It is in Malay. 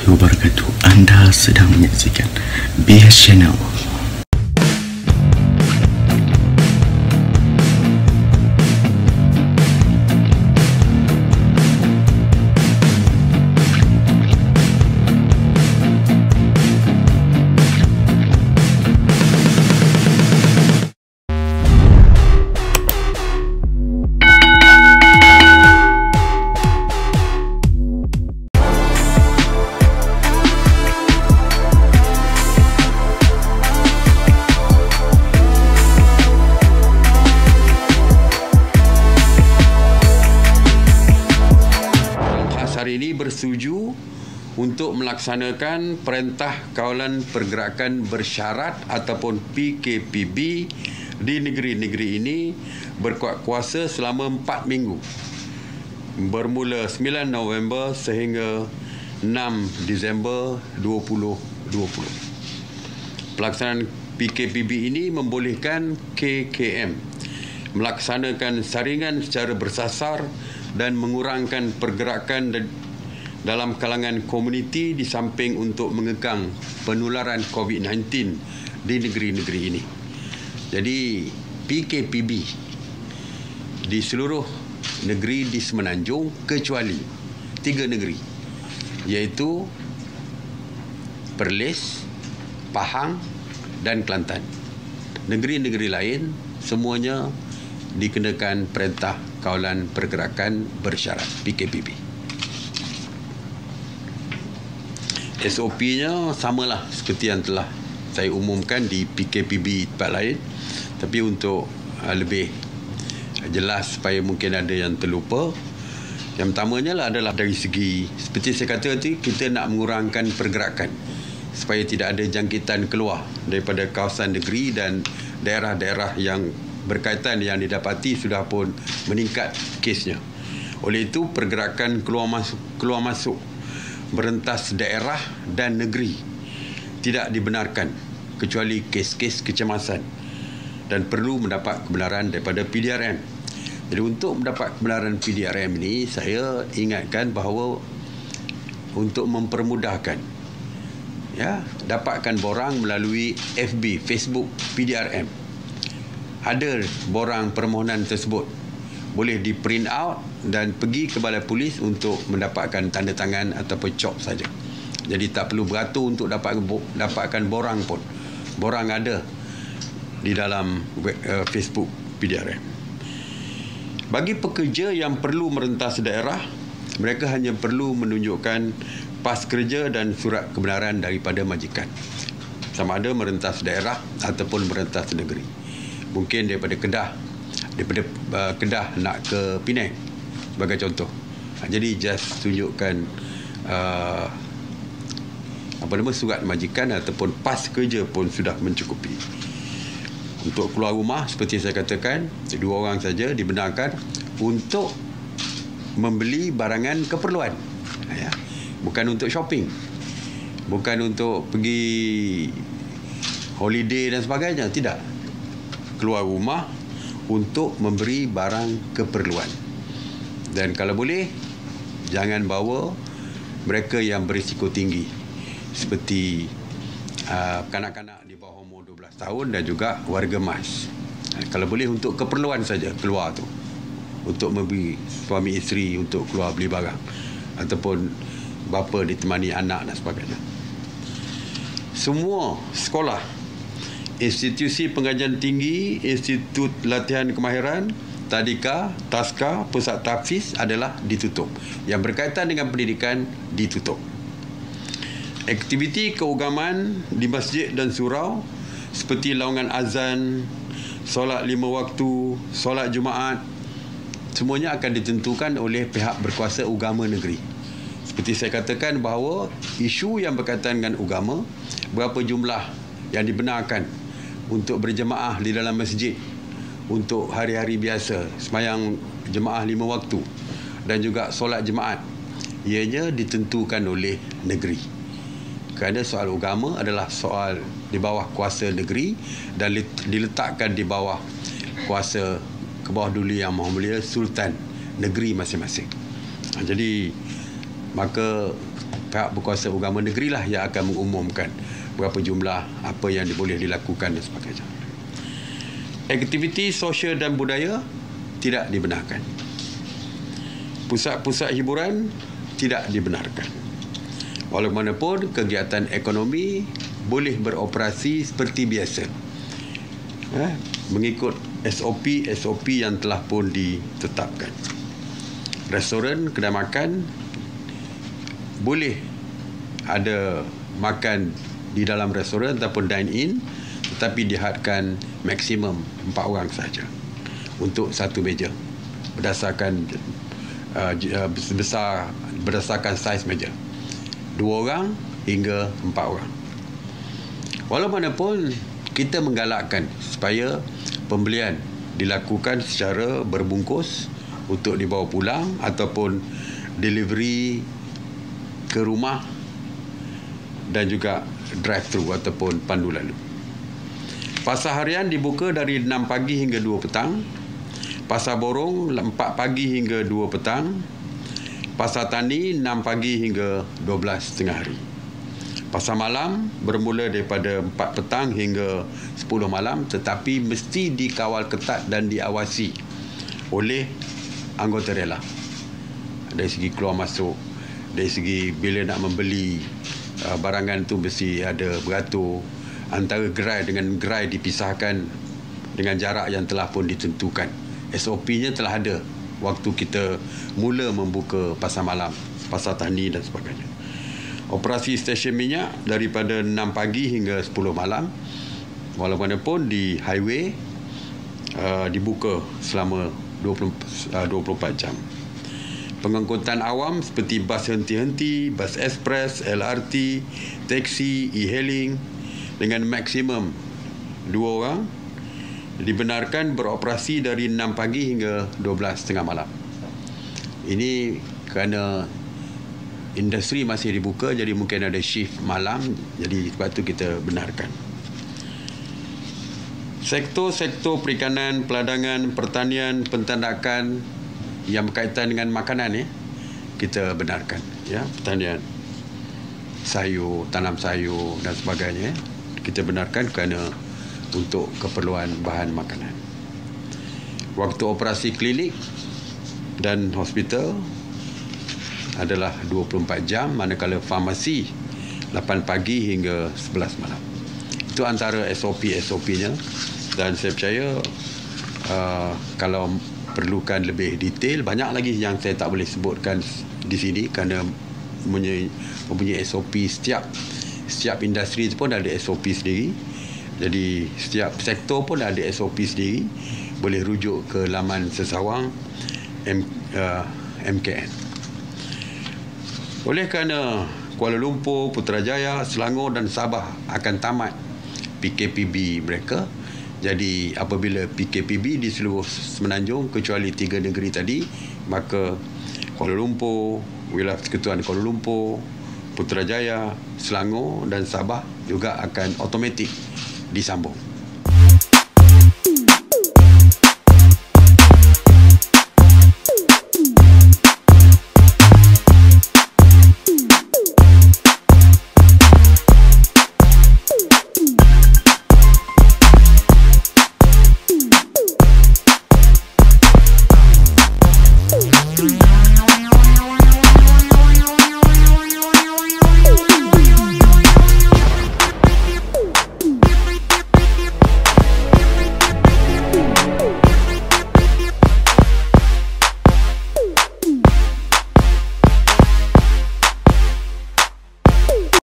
warahmatullahi wabarakatuh. Anda sedang menyaksikan BS Channel. Hari ini bersetuju untuk melaksanakan Perintah Kawalan Pergerakan Bersyarat ataupun PKPB di negeri-negeri ini berkuat kuasa selama 4 minggu bermula 9 November sehingga 6 Disember 2020. Pelaksanaan PKPB ini membolehkan KKM melaksanakan saringan secara bersasar dan mengurangkan pergerakan dalam kalangan komuniti di samping untuk mengekang penularan COVID-19 di negeri-negeri ini. Jadi PKPB di seluruh negeri di Semenanjung kecuali 3 negeri, iaitu Perlis, Pahang dan Kelantan. Negeri-negeri lain semuanya dikenakan Perintah Kawalan Pergerakan Bersyarat PKPB. SOP-nya samalah seperti yang telah saya umumkan di PKPB tempat lain, tapi untuk lebih jelas supaya mungkin ada yang terlupa, yang pertamanya adalah dari segi seperti saya kata tadi, kita nak mengurangkan pergerakan supaya tidak ada jangkitan keluar daripada kawasan negeri dan daerah-daerah yang berkaitan yang didapati sudah pun meningkat kesnya. Oleh itu pergerakan keluar masuk merentas daerah dan negeri tidak dibenarkan kecuali kes-kes kecemasan dan perlu mendapat kebenaran daripada PDRM. Jadi untuk mendapat kebenaran PDRM ini, saya ingatkan bahawa untuk mempermudahkan, dapatkan borang melalui FB, Facebook PDRM. Ada borang permohonan tersebut, boleh di print out dan pergi ke balai polis untuk mendapatkan tanda tangan ataupun cop saja. Jadi tak perlu beratur untuk dapatkan borang pun. Borang ada di dalam Facebook PDRM. Bagi pekerja yang perlu merentas daerah, mereka hanya perlu menunjukkan pas kerja dan surat kebenaran daripada majikan, sama ada merentas daerah ataupun merentas negeri. Mungkin daripada Kedah nak ke Penang sebagai contoh. Jadi just tunjukkan surat majikan ataupun pas kerja pun sudah mencukupi. Untuk keluar rumah seperti saya katakan, 2 orang saja dibenarkan untuk membeli barangan keperluan. Bukan untuk shopping, bukan untuk pergi holiday dan sebagainya, tidak. Keluar rumah untuk memberi barang keperluan. Dan kalau boleh, jangan bawa mereka yang berisiko tinggi seperti kanak-kanak di bawah umur 12 tahun dan juga warga mas. Kalau boleh untuk keperluan saja keluar tu, untuk memberi suami isteri untuk keluar beli barang ataupun bapa ditemani anak dan sebagainya. Semua sekolah, institusi pengajian tinggi, institut latihan kemahiran, tadika, taska, pusat tahfiz adalah ditutup. Yang berkaitan dengan pendidikan ditutup. Aktiviti keagamaan di masjid dan surau seperti laungan azan, solat 5 waktu, solat Jumaat, semuanya akan ditentukan oleh pihak berkuasa agama negeri. Seperti saya katakan bahawa isu yang berkaitan dengan agama, berapa jumlah yang dibenarkan untuk berjemaah di dalam masjid untuk hari-hari biasa, sembahyang jemaah 5 waktu dan juga solat jemaat, ianya ditentukan oleh negeri. Kerana soal agama adalah soal di bawah kuasa negeri dan diletakkan di bawah kuasa Kebawah-Duli Yang Maha Mulia Sultan negeri masing-masing. Jadi maka pihak berkuasa agama negeri lah yang akan mengumumkan berapa jumlah, apa yang boleh dilakukan dan sebagainya. Aktiviti sosial dan budaya tidak dibenarkan. Pusat-pusat hiburan tidak dibenarkan. Walaupun kegiatan ekonomi boleh beroperasi seperti biasa, mengikut SOP yang telah pun ditetapkan. Restoran, kedai makan boleh ada makan di dalam restoran ataupun dine-in, tetapi dihadkan maksimum 4 orang sahaja untuk satu meja berdasarkan berdasarkan saiz meja, 2 orang hingga 4 orang. Walaupun kita menggalakkan supaya pembelian dilakukan secara berbungkus untuk dibawa pulang ataupun delivery ke rumah dan juga drive-thru ataupun pandu lalu. Pasar harian dibuka dari 6 pagi hingga 2 petang. Pasar borong 4 pagi hingga 2 petang. Pasar tani 6 pagi hingga 12 tengah hari. Pasar malam bermula daripada 4 petang hingga 10 malam, tetapi mesti dikawal ketat dan diawasi oleh anggota rela. Dari segi keluar masuk, dari segi bila nak membeli barangan tu mesti ada beratur. Antara gerai dengan gerai dipisahkan dengan jarak yang telah pun ditentukan. SOP-nya telah ada waktu kita mula membuka pasar malam, pasar tani dan sebagainya. Operasi stesen minyak daripada 6 pagi hingga 10 malam. Walaupun di highway dibuka selama 24 jam. Pengangkutan awam seperti bas henti-henti, bas ekspres, LRT, teksi, e-hailing dengan maksimum 2 orang dibenarkan beroperasi dari 6 pagi hingga 12.30 malam. Ini kerana industri masih dibuka, jadi mungkin ada shift malam, jadi sebab tu kita benarkan. Sektor-sektor perikanan, peladangan, pertanian, pentandakan yang berkaitan dengan makanan kita benarkan, pertanian sayur, tanam sayur dan sebagainya kita benarkan kerana untuk keperluan bahan makanan. Waktu operasi klinik dan hospital adalah 24 jam, manakala farmasi 8 pagi hingga 11 malam. Itu antara SOP-nya, dan saya percaya kalau perlukan lebih detail, banyak lagi yang saya tak boleh sebutkan di sini kerana mempunyai SOP. Setiap industri pun ada SOP sendiri. Jadi setiap sektor pun ada SOP sendiri. Boleh rujuk ke laman Sesawang MKN. Oleh kerana Kuala Lumpur, Putrajaya, Selangor dan Sabah akan tamat PKPB mereka, jadi apabila PKPB di seluruh Semenanjung kecuali 3 negeri tadi, maka Kuala Lumpur, Wilayah Persekutuan Kuala Lumpur, Putrajaya, Selangor dan Sabah juga akan automatik disambung.